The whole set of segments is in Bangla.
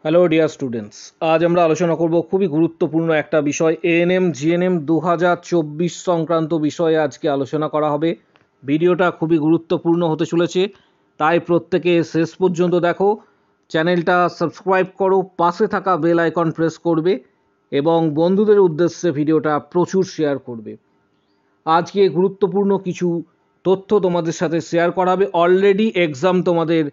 হ্যালো ডিয়ার স্টুডেন্টস, আজ আমরা আলোচনা করব খুবই গুরুত্বপূর্ণ একটা বিষয় এএনএম জিএনএম 2024 সংক্রান্ত বিষয়ে আজকে আলোচনা করা হবে। ভিডিওটা খুবই গুরুত্বপূর্ণ হতে চলেছে, তাই প্রত্যেকে শেষ পর্যন্ত দেখো। চ্যানেলটা সাবস্ক্রাইব করো, পাশে থাকা বেল আইকন প্রেস করবে এবং বন্ধুদের উদ্দেশ্যে ভিডিওটা প্রচুর শেয়ার করবে। আজকে গুরুত্বপূর্ণ কিছু তথ্য তোমাদের সাথে শেয়ার করা হবে। অলরেডি এক্সাম তোমাদের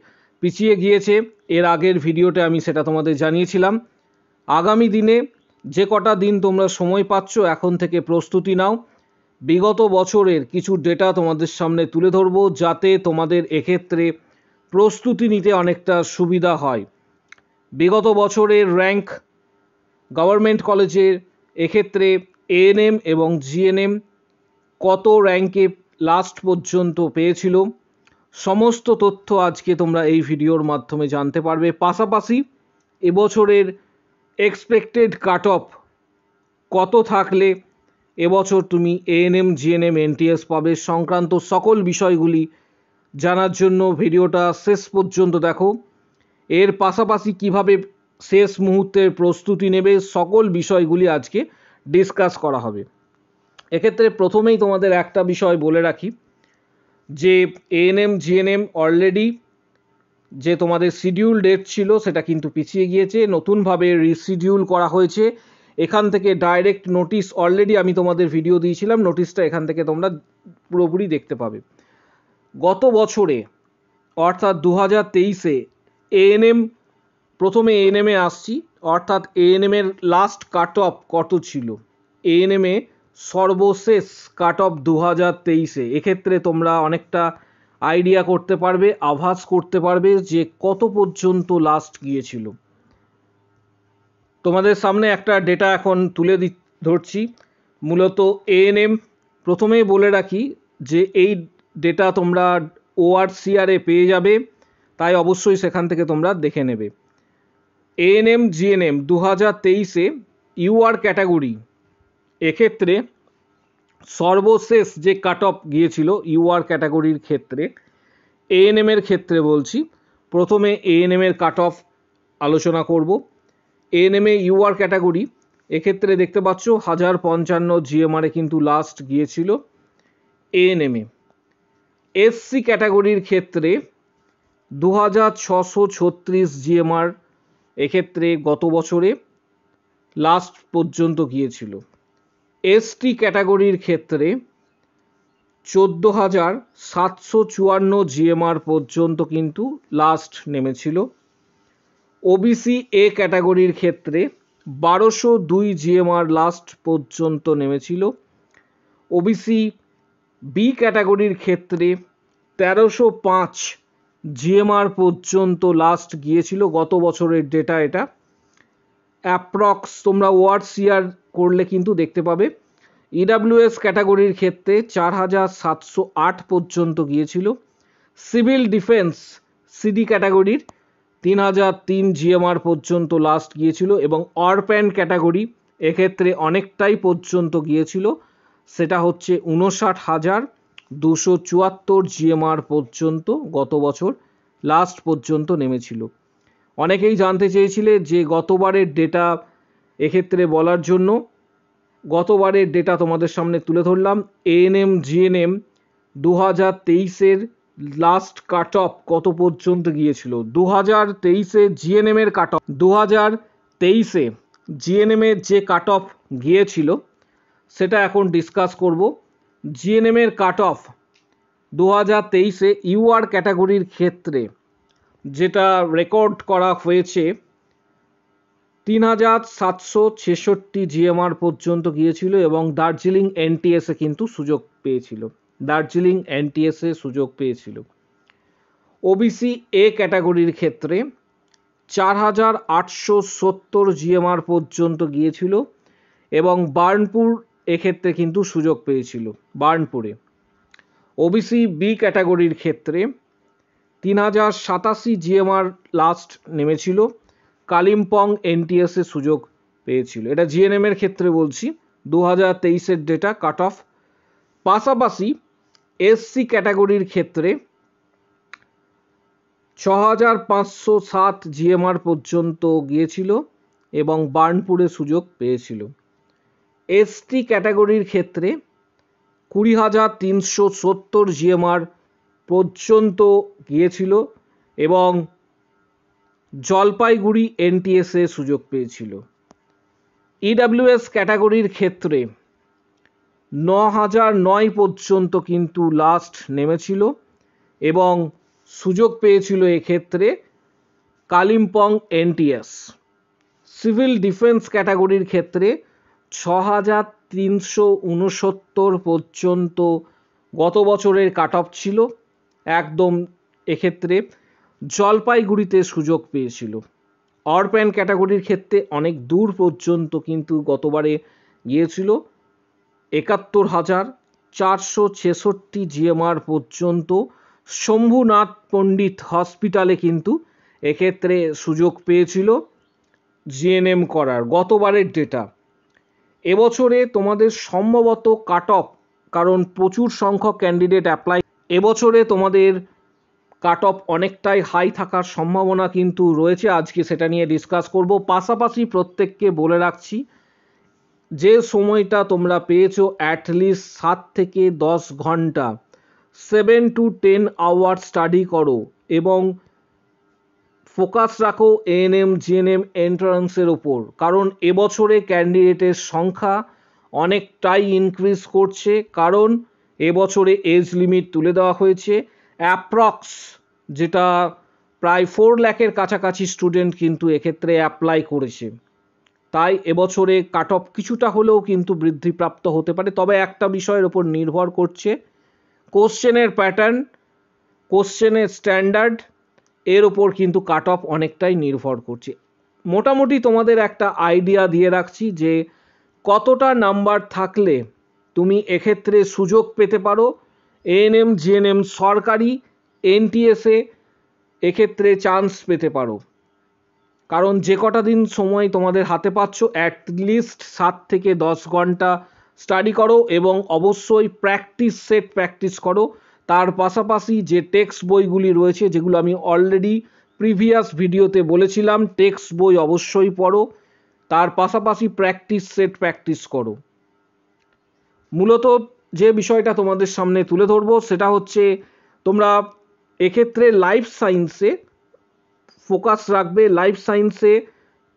পিছিয়ে গিয়েছে, এর আগের ভিডিওতে আমি সেটা তোমাদের জানিয়েছিলাম। আগামী দিনে যে কটা দিন তোমরা সময় পাচ্ছ এখন থেকে প্রস্তুতি নাও। বিগত বছরের কিছু ডেটা তোমাদের সামনে তুলে ধরবো, যাতে তোমাদের এক্ষেত্রে প্রস্তুতি নিতে অনেকটা সুবিধা হয়। বিগত বছরের র্যাঙ্ক গভর্নমেন্ট কলেজের এক্ষেত্রে এএনএম এবং জিএনএম কত র্যাঙ্কে লাস্ট পর্যন্ত পেয়েছিল, সমস্ত তথ্য আজকে তোমরা এই ভিডিওর মাধ্যমে জানতে পারবে। পাশাপাশি এবছরের এক্সপেক্টেড কাট অফ কত থাকলে এবছর তুমি এএনএম জিএনএম এনটিএস পাবে সংক্রান্ত সকল বিষয়গুলি জানার জন্য ভিডিওটা শেষ পর্যন্ত দেখো। এর পাশাপাশি কিভাবে শেষ মুহূর্তের প্রস্তুতি নেবে সকল বিষয়গুলি আজকে ডিসকাস করা হবে। এক্ষেত্রে প্রথমেই তোমাদের একটা বিষয় বলে রাখি যে এএনএম জিএনএম অলরেডি যে তোমাদের শিডিউল ডেট ছিল সেটা কিন্তু পিছিয়ে গিয়েছে, নতুনভাবে রিশিডিউল করা হয়েছে। এখান থেকে ডাইরেক্ট নোটিশ অলরেডি আমি তোমাদের ভিডিও দিয়েছিলাম, নোটিশটা এখান থেকে তোমরা পুরোপুরি দেখতে পাবে। গত বছরে অর্থাৎ 2023-এ এএনএম, প্রথমে এএনএমে আসছি, অর্থাৎ এএনএমের লাস্ট কাট অফ কত ছিল। এএনএমে সর্বশেষ কাট অফ 2023-এ, এক্ষেত্রে তোমরা অনেকটা আইডিয়া করতে পারবে, আভাস করতে পারবে যে কত পর্যন্ত লাস্ট গিয়েছিল। তোমাদের সামনে একটা ডেটা এখন তুলে ধরছি। মূলত এএনএম, প্রথমেই বলে রাখি যে এই ডেটা তোমরা ওআরসিআরে পেয়ে যাবে, তাই অবশ্যই সেখান থেকে তোমরা দেখে নেবে। এএনএম জিএনএম 2023-এ ইউআর ক্যাটাগরি, এক্ষেত্রে সর্বশেষ যে কাট অফ গিয়েছিল ইউআর ক্যাটাগরির ক্ষেত্রে, এএনএমের ক্ষেত্রে বলছি, প্রথমে এএনএমের কাট অফ আলোচনা করব। এএনএমে ইউআর ক্যাটাগরি এক্ষেত্রে দেখতে পাচ্ছ 1055 জিএমআরে কিন্তু লাস্ট গিয়েছিল এএনএমে। এসসি ক্যাটাগরির ক্ষেত্রে 2636 জিএমআর এক্ষেত্রে গত বছরে লাস্ট পর্যন্ত গিয়েছিল। এসটি ক্যাটাগরির ক্ষেত্রে 14,754 জিএমআর পর্যন্ত কিন্তু লাস্ট নেমেছিল। ওবিসি এ ক্যাটাগরির ক্ষেত্রে 1202 জিএমআর লাস্ট পর্যন্ত নেমেছিল। ওবিসি বি ক্যাটাগরির ক্ষেত্রে 1305 জিএমআর পর্যন্ত লাস্ট গিয়েছিল, গত বছরের ডেটা এটা। অ্যাপ্রক্স তোমরা ওআরসিআর করলে কিন্তু দেখতে পাবে। ইডাব্লিউএস ক্যাটাগরির ক্ষেত্রে 4708 পর্যন্ত গিয়েছিল। সিভিল ডিফেন্স সিডি ক্যাটাগরির 3003 জিএমআর পর্যন্ত লাস্ট গিয়েছিল এবং অরপ্যান ক্যাটাগরি এক্ষেত্রে অনেকটাই পর্যন্ত গিয়েছিল, সেটা হচ্ছে 59,274 জিএমআর পর্যন্ত গত বছর লাস্ট পর্যন্ত নেমেছিল। অনেকেই জানতে চেয়েছিলে যে গতবারের ডেটা এক্ষেত্রে বলার জন্য গতবারের ডেটা তোমাদের সামনে তুলে ধরলাম। এএনএম জিএনএম 2023-এর লাস্ট কাট অফ কত পর্যন্ত গিয়েছিল। 2023-এ জিএনএমের কাট অফ, 2023-এ জিএনএমের যে কাট অফ গিয়েছিল সেটা এখন ডিসকাস করব। জিএনএমের কাট অফ 2023-এ ইউআর ক্যাটাগরির ক্ষেত্রে যেটা রেকর্ড করা হয়েছে 3766 জিএমআর পর্যন্ত গিয়েছিল এবং দার্জিলিং এনটিএসে কিন্তু সুযোগ পেয়েছিল, দার্জিলিং এনটিএসে সুযোগ পেয়েছিল। ওবিসি এ ক্যাটাগরির ক্ষেত্রে 4870 জিএমআর পর্যন্ত গিয়েছিল এবং বার্নপুর এক্ষেত্রে কিন্তু সুযোগ পেয়েছিল, বার্নপুরে। ওবিসি বি ক্যাটাগরির ক্ষেত্রে 3087 জিএমআর লাস্ট নেমেছিল, কালিম্পং এনটিএসে সুযোগ পেয়েছিল। এটা জিএনএমের ক্ষেত্রে বলছি, 2023-এর ডেটা কাট অফ। পাশাপাশি এসসি ক্যাটাগরির ক্ষেত্রে 6507 জিএমআর পর্যন্ত গিয়েছিল এবং বার্নপুরে সুযোগ পেয়েছিল। এসটি ক্যাটাগরির ক্ষেত্রে 20,370 জিএমআর পর্যন্ত গিয়েছিল এবং জলপাইগুড়ি এনটিএসে সুযোগ পেয়েছিল। ইডাব্লিউএস ক্যাটাগরির ক্ষেত্রে 9,009 পর্যন্ত কিন্তু লাস্ট নেমেছিল এবং সুযোগ পেয়েছিল এক্ষেত্রে কালিম্পং এনটিএস। সিভিল ডিফেন্স ক্যাটাগরির ক্ষেত্রে 6,369 পর্যন্ত গত বছরের কাট অফ ছিল, একদম এক্ষেত্রে জলপাইগুড়িতে সুযোগ পেয়েছিল। অরপ্যান ক্যাটাগরির ক্ষেত্রে অনেক দূর পর্যন্ত কিন্তু গতবারে গিয়েছিল, 71,466 জিএমআর পর্যন্ত শম্ভুনাথ পণ্ডিত হসপিটালে কিন্তু এক্ষেত্রে সুযোগ পেয়েছিল জিএনএম করার, গতবারের ডেটা। এবছরে তোমাদের সম্ভবত কাট অফ, কারণ প্রচুর সংখ্যক ক্যান্ডিডেট অ্যাপ্লাই, এবছরে তোমাদের কাট অফ অনেকটাই হাই থাকার সম্ভাবনা কিন্তু রয়েছে। আজকে সেটা নিয়ে ডিসকাস করব। পাশাপাশি প্রত্যেককে বলে রাখছি, যে সময়টা তোমরা পেয়েছো অ্যাটলিস্ট 7 থেকে 10 ঘন্টা 7 to 10 আওয়ার স্টাডি করো এবং ফোকাস রাখো এএনএম জিএনএম এন্ট্রান্সের ওপর, কারণ এবছরে ক্যান্ডিডেটের সংখ্যা অনেকটাই ইনক্রিজ করছে, কারণ এবছরে এজ লিমিট তুলে দেওয়া হয়েছে। অ্যাপ্রক্স যেটা প্রায় 4 লাখের কাছাকাছি স্টুডেন্ট কিন্তু এক্ষেত্রে অ্যাপ্লাই করেছে, তাই এবছরে কাট অফ কিছুটা হলেও কিন্তু বৃদ্ধিপ্রাপ্ত হতে পারে। তবে একটা বিষয়ের ওপর নির্ভর করছে, কোশ্চেনের প্যাটার্ন, কোশ্চেনের স্ট্যান্ডার্ড, এর ওপর কিন্তু কাট অফ অনেকটাই নির্ভর করছে। মোটামুটি তোমাদের একটা আইডিয়া দিয়ে রাখছি যে কতটা নাম্বার থাকলে তুমি এক্ষেত্রে সুযোগ পেতে পারো এএনএম জিএনএম সরকারি এনটিএসে এক্ষেত্রে চান্স পেতে পারো। কারণ যে কটা দিন সময় তোমাদের হাতে পাচ্ছ, অ্যাটলিস্ট 7 থেকে 10 ঘন্টা স্টাডি করো এবং অবশ্যই প্র্যাকটিস সেট প্র্যাকটিস করো। তার পাশাপাশি যে টেক্সট বইগুলি রয়েছে, যেগুলো আমি অলরেডি প্রিভিয়াস ভিডিওতে বলেছিলাম, টেক্সট বই অবশ্যই পড়ো, তার পাশাপাশি প্র্যাকটিস সেট প্র্যাকটিস করো। মূলত যে বিষয়টা তোমাদের সামনে তুলে ধরবো সেটা হচ্ছে, তোমরা এক্ষেত্রে লাইফ সায়েন্সে ফোকাস রাখবে। লাইফ সায়েন্সে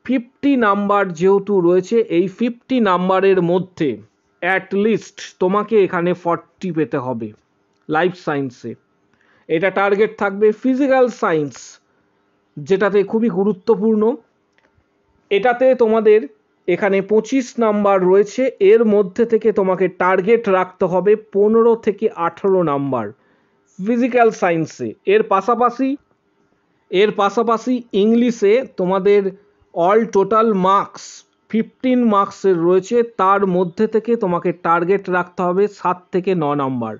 50 নাম্বার যেহেতু রয়েছে, এই 50 নাম্বারের মধ্যে অ্যাটলিস্ট তোমাকে এখানে 40 পেতে হবে লাইফ সায়েন্সে, এটা টার্গেট থাকবে। ফিজিক্যাল সায়েন্স যেটাতে খুবই গুরুত্বপূর্ণ, এটাতে তোমাদের এখানে 25 নাম্বার রয়েছে, এর মধ্যে থেকে তোমাকে টার্গেট রাখতে হবে 15 থেকে 18 নাম্বার ফিজিক্যাল সায়েন্সে। এর পাশাপাশি ইংলিশে তোমাদের অল টোটাল মার্কস 15 মার্কসের রয়েছে, তার মধ্যে থেকে তোমাকে টার্গেট রাখতে হবে 7 থেকে 9 নাম্বার।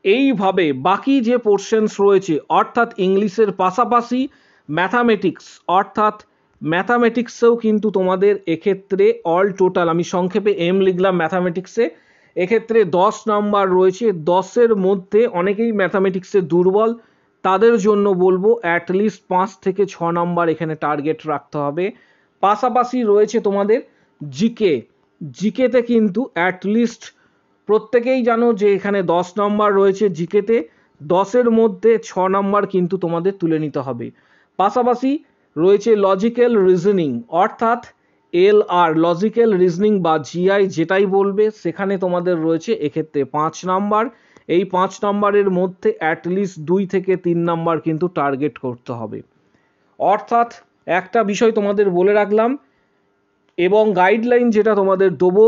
এইভাবে বাকি যে পোর্শনস রয়েছে, অর্থাৎ ইংলিশের পাশাপাশি ম্যাথামেটিক্স, অর্থাৎ ম্যাথামেটিক্সেও কিন্তু তোমাদের এক্ষেত্রে অল টোটাল, আমি সংক্ষেপে এম লিখলাম ম্যাথামেটিক্সে, এক্ষেত্রে 10 নাম্বার রয়েছে। 10-এর মধ্যে অনেকেই ম্যাথামেটিক্সে দুর্বল, তাদের জন্য বলবো অ্যাটলিস্ট 5 থেকে 6 নাম্বার এখানে টার্গেট রাখতে হবে। পাশাপাশি রয়েছে তোমাদের জিকে, জিকেতে কিন্তু অ্যাটলিস্ট প্রত্যেকেই জানো যে এখানে 10 নাম্বার রয়েছে জিকেতে, 10-এর মধ্যে 6 নাম্বার কিন্তু তোমাদের তুলে নিতে হবে। পাশাপাশি রয়েছে লজিক্যাল রিজনিং, অর্থাৎ এলআর লজিক্যাল রিজনিং বা জিআই যেটাই বলবে, সেখানে তোমাদের রয়েছে এক্ষেত্রে 5 নাম্বার। এই 5 নাম্বারের মধ্যে অ্যাটলিস্ট 2 থেকে 3 নাম্বার কিন্তু টার্গেট করতে হবে। অর্থাৎ একটা বিষয় তোমাদের বলে রাখলাম এবং গাইডলাইন যেটা তোমাদের দেবো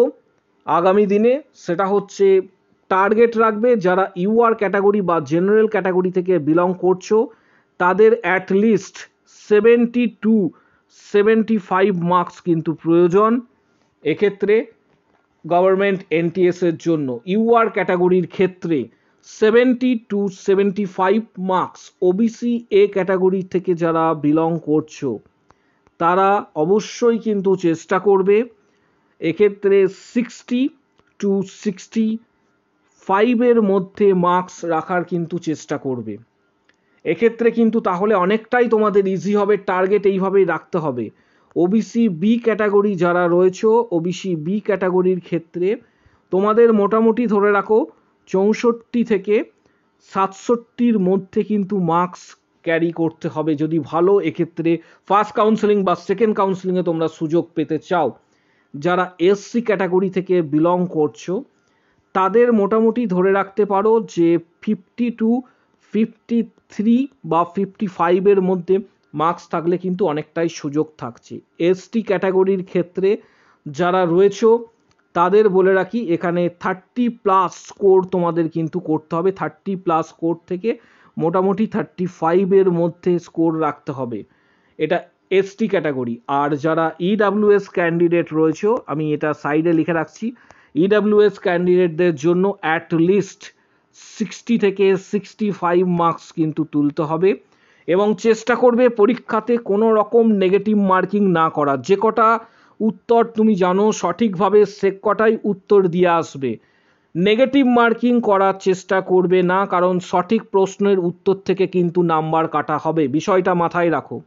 আগামী দিনে, সেটা হচ্ছে টার্গেট রাখবে যারা ইউআর ক্যাটাগরি বা জেনারেল ক্যাটাগরি থেকে বিলং করছো, তাদের অ্যাটলিস্ট 70-75 মার্কস কিন্তু প্রয়োজন এক্ষেত্রে গভর্নমেন্ট এনটিএসের জন্য। ইউআর ক্যাটাগরির ক্ষেত্রে 70-75 মার্কস। ওবিসি এ ক্যাটাগরি থেকে যারা বিলং করছো তারা অবশ্যই কিন্তু চেষ্টা করবে এক্ষেত্রে 60-65 মধ্যে মার্কস রাখার কিন্তু চেষ্টা করবে। এক্ষেত্রে কিন্তু তাহলে অনেকটাই তোমাদের ইজি হবে, টার্গেট এইভাবেই রাখতে হবে। ওবিসি বি ক্যাটাগরি যারা রয়েছে, ওবিসি বি ক্যাটাগরির ক্ষেত্রে তোমাদের মোটামুটি ধরে রাখো 64 থেকে 67-র মধ্যে কিন্তু মার্কস ক্যারি করতে হবে যদি ভালো এক্ষেত্রে ফার্স্ট কাউন্সেলিং বা সেকেন্ড কাউন্সেলিংয়ে তোমরা সুযোগ পেতে চাও। যারা এসসি ক্যাটাগরি থেকে বিলং করছো তাদের মোটামুটি ধরে রাখতে পারো যে 50 to 53 বা 55-এর মধ্যে মার্কস থাকলে কিন্তু অনেকটাই সুযোগ থাকছে। এসটি ক্যাটাগরির ক্ষেত্রে যারা রয়েছে তাদের বলে রাখি এখানে 30+ স্কোর তোমাদের কিন্তু করতে হবে। 30+ স্কোর থেকে মোটামুটি 35-এর মধ্যে স্কোর রাখতে হবে, এটা এসটি ক্যাটাগরি। আর যারা ইডাব্লিউএস ক্যান্ডিডেট রয়েছে, আমি এটা সাইডে লিখে রাখছি, ইডাব্লিউএস ক্যান্ডিডেটদের জন্য অ্যাটলিস্ট 60 থেকে 65 মার্কস কিন্তু তুলতে হবে এবং চেষ্টা করবে পরীক্ষাতে কোনো রকম নেগেটিভ মার্কিং না করা। যে কটা উত্তর তুমি জানো সঠিকভাবে সে কটাই উত্তর দিয়ে আসবে, নেগেটিভ মার্কিং করার চেষ্টা করবে না, কারণ সঠিক প্রশ্নের উত্তর থেকে কিন্তু নাম্বার কাটা হবে, বিষয়টা মাথায় রাখো।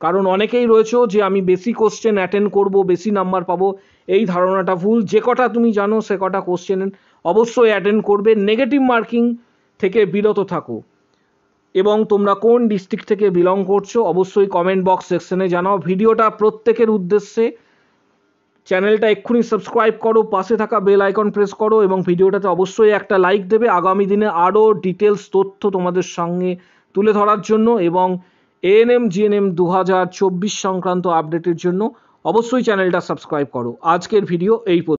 কারণ অনেকেই রয়েছে যে আমি বেশি কোশ্চেন অ্যাটেন্ড করব, বেশি নাম্বার পাবো, এই ধারণাটা ভুল। যে কটা তুমি জানো সে কটা কোশ্চেন অবশ্যই অ্যাটেন্ড করবে, নেগেটিভ মার্কিং থেকে বিরত থাকো। এবং তোমরা কোন ডিস্ট্রিক্ট থেকে বিলং করছো অবশ্যই কমেন্ট বক্স সেকশনে জানাও। ভিডিওটা প্রত্যেকের উদ্দেশ্যে, চ্যানেলটা এক্ষুনি সাবস্ক্রাইব করো, পাশে থাকা বেল আইকন প্রেস করো এবং ভিডিওটাতে অবশ্যই একটা লাইক দেবে আগামী দিনে আরও ডিটেলস তথ্য তোমাদের সঙ্গে তুলে ধরার জন্য এবং এএনএম জিএনএম 2024 সংক্রান্ত আপডেটের জন্য অবশ্যই চ্যানেলটা সাবস্ক্রাইব করো। আজকের ভিডিও এই